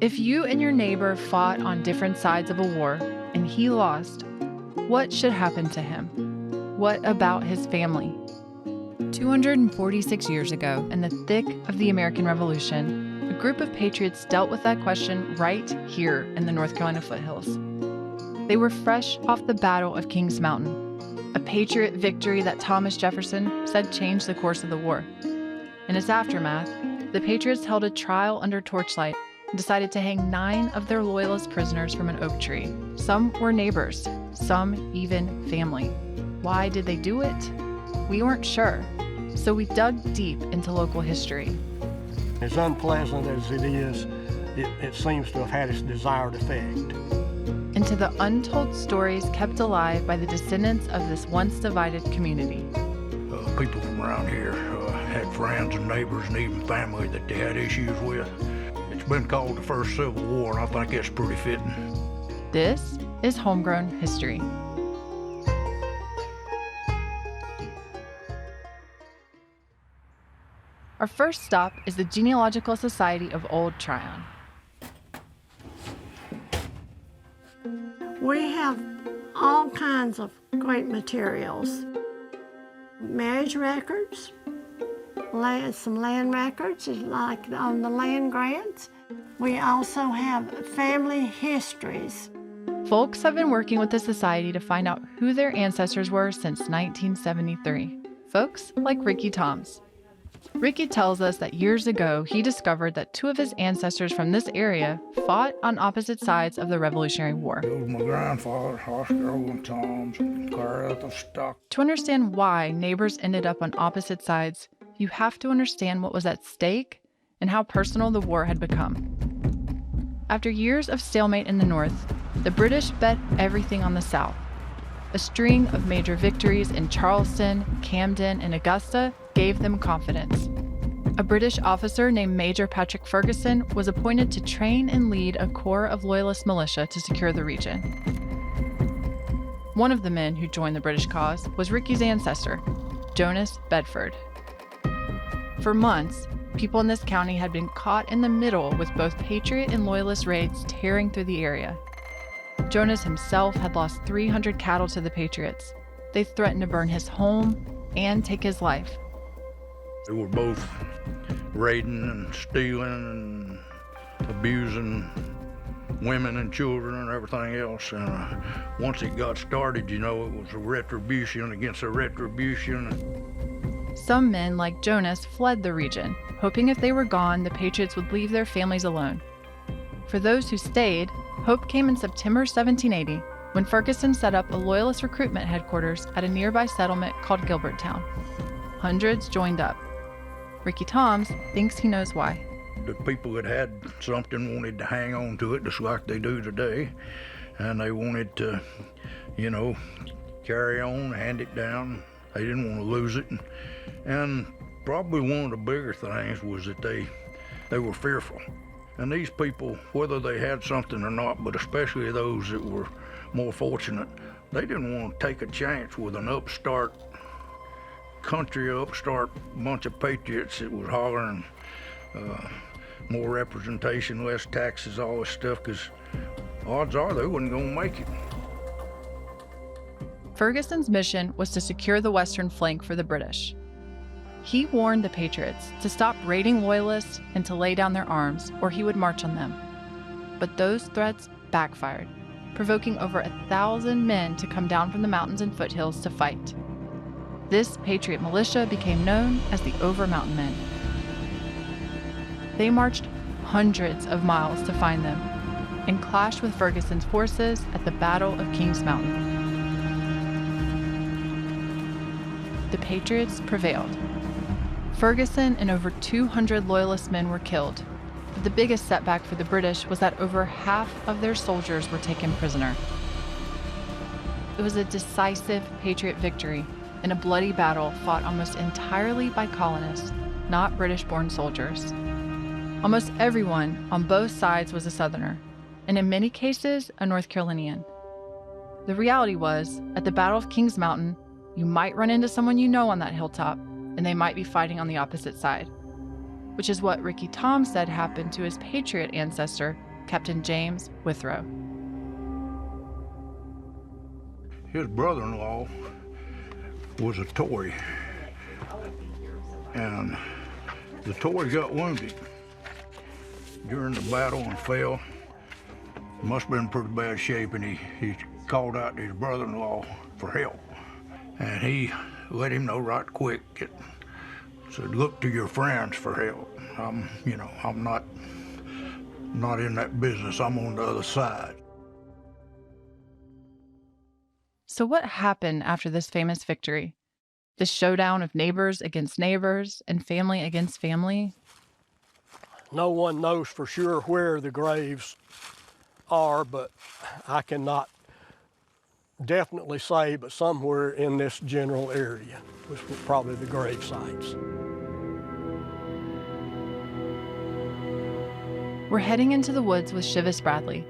If you and your neighbor fought on different sides of a war and he lost, what should happen to him? What about his family? 246 years ago, in the thick of the American Revolution, a group of patriots dealt with that question right here in the North Carolina foothills. They were fresh off the Battle of Kings Mountain, a patriot victory that Thomas Jefferson said changed the course of the war. In its aftermath, the patriots held a trial under torchlight and decided to hang 9 of their loyalist prisoners from an oak tree. Some were neighbors, some even family. Why did they do it? We weren't sure, so we dug deep into local history. As unpleasant as it is, it seems to have had its desired effect. Into the untold stories kept alive by the descendants of this once divided community. People from around here had friends and neighbors and even family that they had issues with. It's been called the first Civil War, and I think it's pretty fitting. This is Homegrown History. Our first stop is the Genealogical Society of Old Tryon. We have all kinds of great materials. Marriage records, some land records, like on the land grants. We also have family histories. Folks have been working with the society to find out who their ancestors were since 1973. Folks like Ricky Toms. Ricky tells us that years ago, he discovered that 2 of his ancestors from this area fought on opposite sides of the Revolutionary War. It was my grandfather, Oscar and Tom's, and Carruthers Stock. To understand why neighbors ended up on opposite sides, you have to understand what was at stake and how personal the war had become. After years of stalemate in the North, the British bet everything on the South. A string of major victories in Charleston, Camden, and Augusta gave them confidence. A British officer named Major Patrick Ferguson was appointed to train and lead a corps of loyalist militia to secure the region. One of the men who joined the British cause was Ricky's ancestor, Jonas Bedford. For months, people in this county had been caught in the middle with both Patriot and Loyalist raids tearing through the area. Jonas himself had lost 300 cattle to the Patriots. They threatened to burn his home and take his life. They were both raiding and stealing and abusing women and children and everything else. And once it got started, it was a retribution against a retribution. Some men, like Jonas, fled the region, hoping if they were gone, the Patriots would leave their families alone. For those who stayed, hope came in September 1780, when Ferguson set up a Loyalist recruitment headquarters at a nearby settlement called Gilberttown. Hundreds joined up. Ricky Toms thinks he knows why. The people that had something wanted to hang on to it just like they do today, and they wanted to, carry on, hand it down. They didn't want to lose it. And probably one of the bigger things was that they were fearful. And these people, whether they had something or not, but especially those that were more fortunate, they didn't want to take a chance with an upstart bunch of patriots that was hollering more representation, less taxes, all this stuff, because odds are they wasn't going to make it. Ferguson's mission was to secure the western flank for the British. He warned the Patriots to stop raiding Loyalists and to lay down their arms, or he would march on them. But those threats backfired, provoking over 1,000 men to come down from the mountains and foothills to fight. This Patriot militia became known as the Over Mountain Men. They marched hundreds of miles to find them and clashed with Ferguson's forces at the Battle of Kings Mountain. The Patriots prevailed. Ferguson and over 200 Loyalist men were killed. But the biggest setback for the British was that over half of their soldiers were taken prisoner. It was a decisive Patriot victory in a bloody battle fought almost entirely by colonists, not British-born soldiers. Almost everyone on both sides was a Southerner, and in many cases, a North Carolinian. The reality was, at the Battle of Kings Mountain, you might run into someone you know on that hilltop, and they might be fighting on the opposite side. which is what Ricky Tom said happened to his Patriot ancestor, Captain James Withrow. His brother-in-law was a Tory, and the Tory got wounded during the battle and fell. Must have been in pretty bad shape, and he called out to his brother-in-law for help. And he let him know right quick, said, look to your friends for help. I'm not in that business. I'm on the other side. So what happened after this famous victory? The showdown of neighbors against neighbors and family against family? No one knows for sure where the graves are, but I cannot definitely say, but somewhere in this general area was probably the grave sites. We're heading into the woods with Shivis Bradley,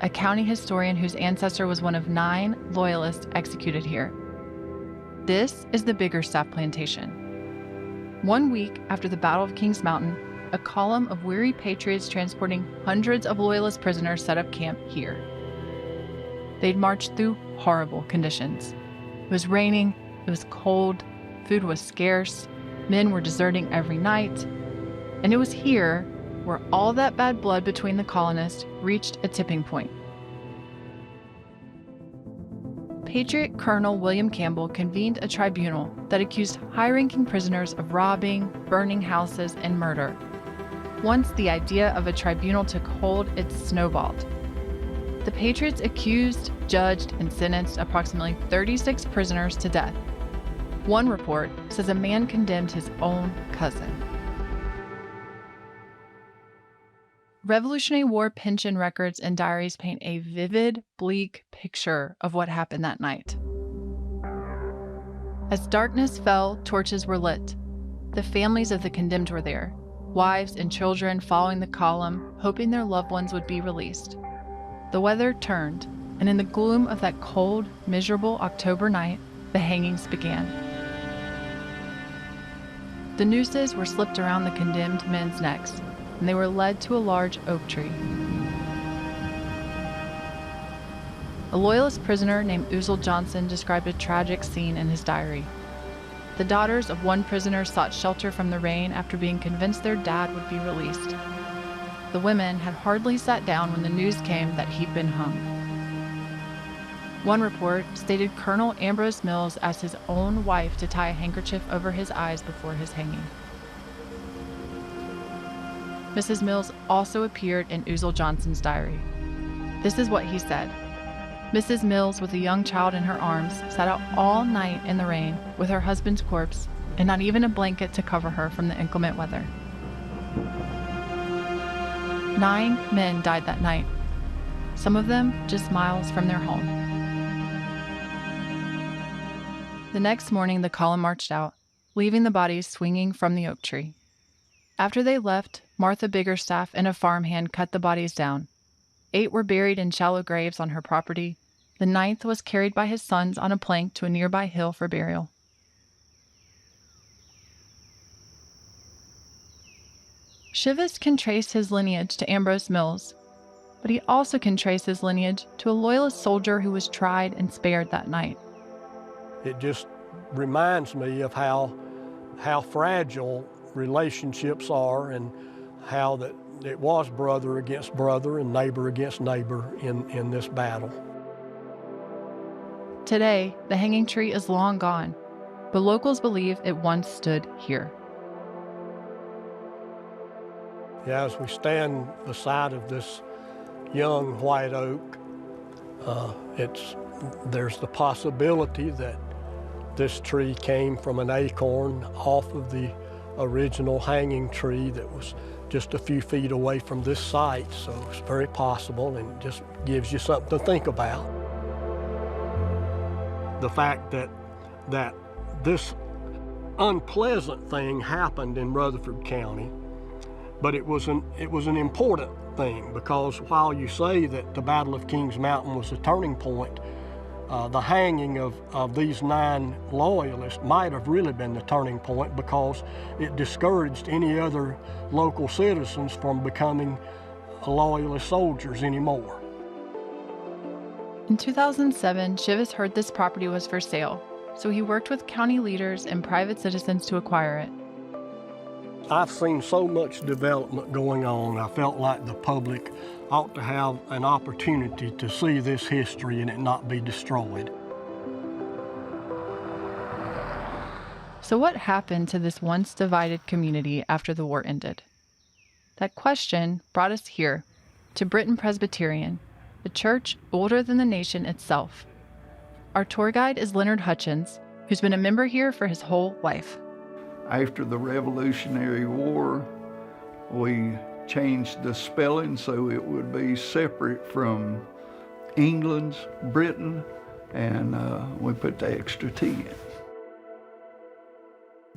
a county historian whose ancestor was one of 9 loyalists executed here. This is the Biggerstaff Plantation. 1 week after the Battle of Kings Mountain, a column of weary patriots transporting hundreds of loyalist prisoners set up camp here. They'd marched through horrible conditions. It was raining, it was cold, food was scarce, men were deserting every night, and it was here where all that bad blood between the colonists reached a tipping point. Patriot Colonel William Campbell convened a tribunal that accused high-ranking prisoners of robbing, burning houses, and murder. Once the idea of a tribunal took hold, it snowballed. The Patriots accused, judged, and sentenced approximately 36 prisoners to death. One report says a man condemned his own cousin. Revolutionary War pension records and diaries paint a vivid, bleak picture of what happened that night. As darkness fell, torches were lit. The families of the condemned were there, wives and children following the column, hoping their loved ones would be released. The weather turned, and in the gloom of that cold, miserable October night, the hangings began. The nooses were slipped around the condemned men's necks, and they were led to a large oak tree. A loyalist prisoner named Uzal Johnson described a tragic scene in his diary. The daughters of one prisoner sought shelter from the rain after being convinced their dad would be released. The women had hardly sat down when the news came that he'd been hung. One report stated Colonel Ambrose Mills asked his own wife to tie a handkerchief over his eyes before his hanging. Mrs. Mills also appeared in Uzal Johnson's diary. This is what he said. Mrs. Mills, with a young child in her arms, sat out all night in the rain with her husband's corpse and not even a blanket to cover her from the inclement weather. 9 men died that night, some of them just miles from their home. The next morning, the column marched out, leaving the bodies swinging from the oak tree. After they left, Martha Biggerstaff and a farmhand cut the bodies down. 8 were buried in shallow graves on her property. The 9th was carried by his sons on a plank to a nearby hill for burial. Shivis can trace his lineage to Ambrose Mills, but he also can trace his lineage to a loyalist soldier who was tried and spared that night. It just reminds me of how fragile relationships are, and how that it was brother against brother and neighbor against neighbor in this battle. Today, the hanging tree is long gone, but locals believe it once stood here. Yeah, as we stand beside of this young white oak, there's the possibility that this tree came from an acorn off of the original hanging tree that was just a few feet away from this site, so it's very possible and just gives you something to think about. The fact that this unpleasant thing happened in Rutherford County, but it was an important thing, because while you say that the Battle of Kings Mountain was a turning point, The hanging of these 9 loyalists might have really been the turning point because it discouraged any other local citizens from becoming loyalist soldiers anymore. In 2007, Chivas heard this property was for sale, so he worked with county leaders and private citizens to acquire it. I've seen so much development going on, I felt like the public ought to have an opportunity to see this history and it not be destroyed. So what happened to this once divided community after the war ended? That question brought us here, to Britain Presbyterian, a church older than the nation itself. Our tour guide is Leonard Hutchins, who's been a member here for his whole life. After the Revolutionary War, we changed the spelling so it would be separate from England's Britain, and we put the extra T in,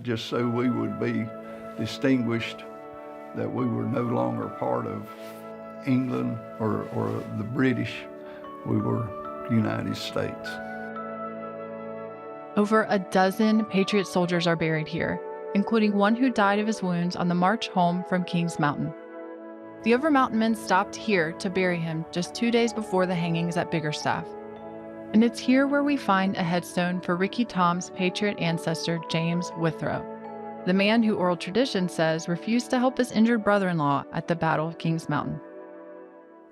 just so we would be distinguished that we were no longer part of England or the British. We were United States. Over a dozen Patriot soldiers are buried here, including one who died of his wounds on the march home from Kings Mountain. The Overmountain men stopped here to bury him just 2 days before the hangings at Biggerstaff. And it's here where we find a headstone for Ricky Tom's Patriot ancestor, James Withrow, the man who oral tradition says refused to help his injured brother-in-law at the Battle of Kings Mountain.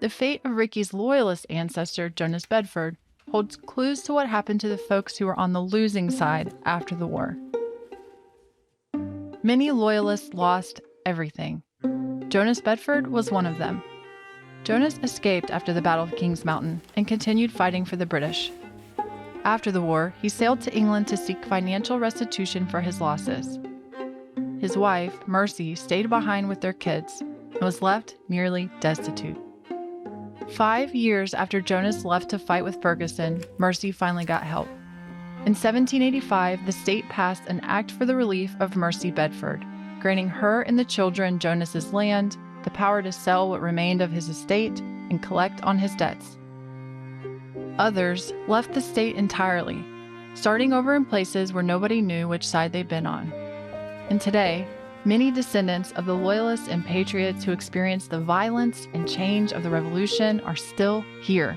The fate of Ricky's loyalist ancestor, Jonas Bedford, holds clues to what happened to the folks who were on the losing side after the war. Many loyalists lost everything. Jonas Bedford was one of them. Jonas escaped after the Battle of Kings Mountain and continued fighting for the British. After the war, he sailed to England to seek financial restitution for his losses. His wife, Mercy, stayed behind with their kids and was left nearly destitute. 5 years after Jonas left to fight with Ferguson, Mercy finally got help. In 1785, the state passed an act for the relief of Mercy Bedford, granting her and the children Jonas's land, the power to sell what remained of his estate, and collect on his debts. Others left the state entirely, starting over in places where nobody knew which side they'd been on. And today, many descendants of the Loyalists and Patriots who experienced the violence and change of the Revolution are still here,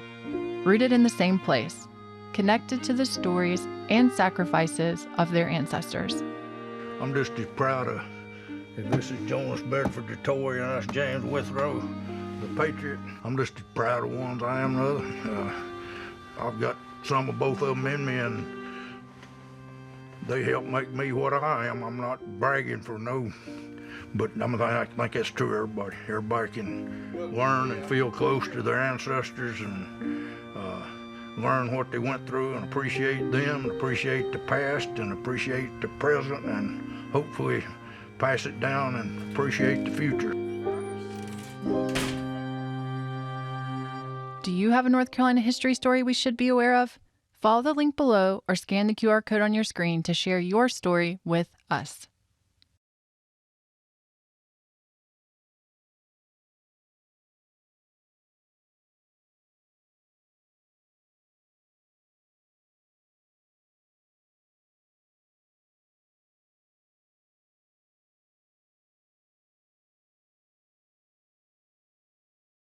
rooted in the same place, connected to the stories and sacrifices of their ancestors. I'm just as proud of, if this is Jonas Bedford, the Tory, and that's James Withrow, the Patriot, I'm just as proud of ones I am the other. I've got some of both of them in me, and they help make me what I am. I'm not bragging for no, but I think that's true. Everybody can learn and feel close to their ancestors and learn what they went through and appreciate them, and appreciate the past and appreciate the present, and hopefully pass it down and appreciate the future. Do you have a North Carolina history story we should be aware of? Follow the link below or scan the QR code on your screen to share your story with us.